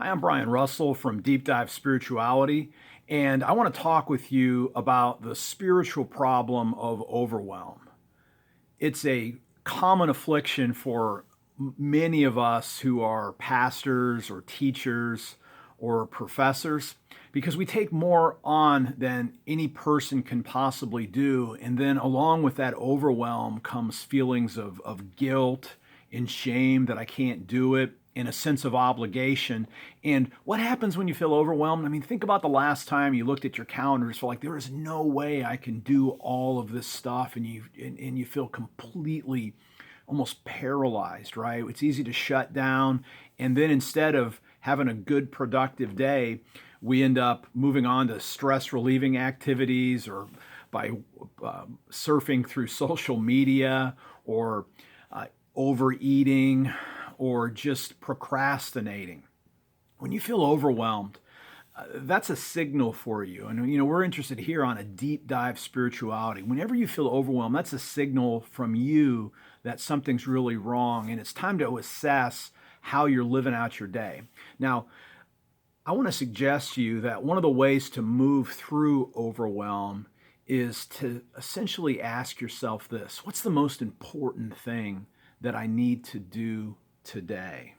Hi, I'm Brian Russell from Deep Dive Spirituality, and I want to talk with you about the spiritual problem of overwhelm. It's a common affliction for many of us who are pastors or teachers or professors because we take more on than any person can possibly do. And then, along with that overwhelm, comes feelings of guilt and shame that I can't do it, and a sense of obligation. And what happens when you feel overwhelmed? I mean, think about the last time you looked at your calendar and felt like there is no way I can do all of this stuff, and you feel completely almost paralyzed, right? It's easy to shut down, and then instead of having a good productive day, we end up moving on to stress relieving activities, or by surfing through social media, or overeating, or just procrastinating. When you feel overwhelmed, that's a signal for you. And we're interested here on a deep dive spirituality. Whenever you feel overwhelmed, that's a signal from you that something's really wrong, and it's time to assess how you're living out your day. Now, I want to suggest to you that one of the ways to move through overwhelm is to essentially ask yourself this: what's the most important thing that I need to do today?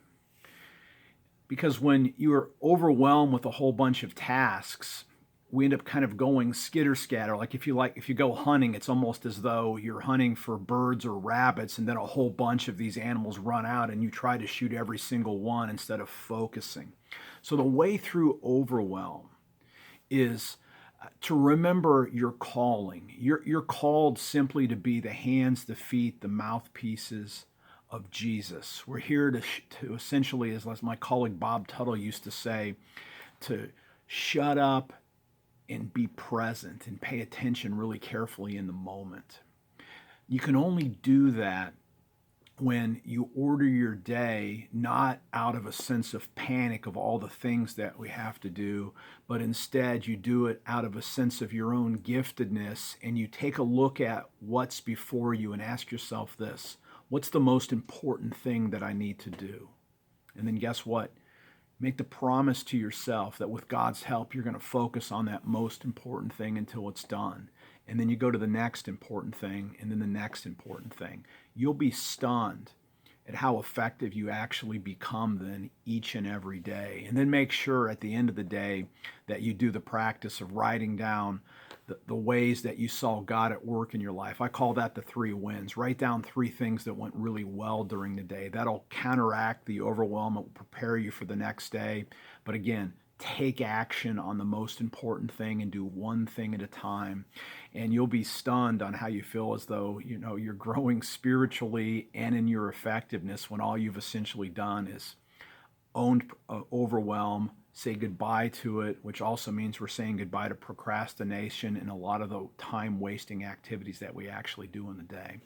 Because when you are overwhelmed with a whole bunch of tasks, we end up kind of going skitter scatter. Like if you go hunting, it's almost as though you're hunting for birds or rabbits, and then a whole bunch of these animals run out and you try to shoot every single one instead of focusing. So the way through overwhelm is to remember your calling. You're called simply to be the hands, the feet, the mouthpieces of Jesus. We're here to essentially, as my colleague Bob Tuttle used to say, to shut up and be present and pay attention really carefully in the moment. You can only do that when you order your day not out of a sense of panic of all the things that we have to do, but instead you do it out of a sense of your own giftedness, and you take a look at what's before you and ask yourself this: what's the most important thing that I need to do? And then guess what? Make the promise to yourself that with God's help, you're going to focus on that most important thing until it's done. And then you go to the next important thing, and then the next important thing. You'll be stunned at how effective you actually become then each and every day. And then make sure at the end of the day that you do the practice of writing down the ways that you saw God at work in your life. I call that the 3 wins. Write down 3 things that went really well during the day. That'll counteract the overwhelm. It will prepare you for the next day. But again, take action on the most important thing and do one thing at a time. And you'll be stunned on how you feel as though, you're growing spiritually and in your effectiveness when all you've essentially done is owned overwhelm, say goodbye to it, which also means we're saying goodbye to procrastination and a lot of the time-wasting activities that we actually do in the day.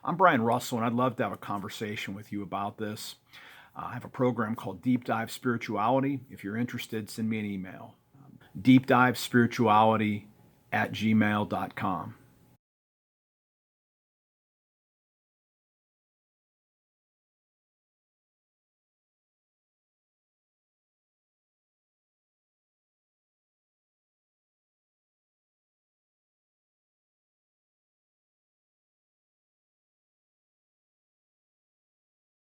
I'm Brian Russell, and I'd love to have a conversation with you about this. I have a program called Deep Dive Spirituality. If you're interested, send me an email. deepdivespirituality@gmail.com.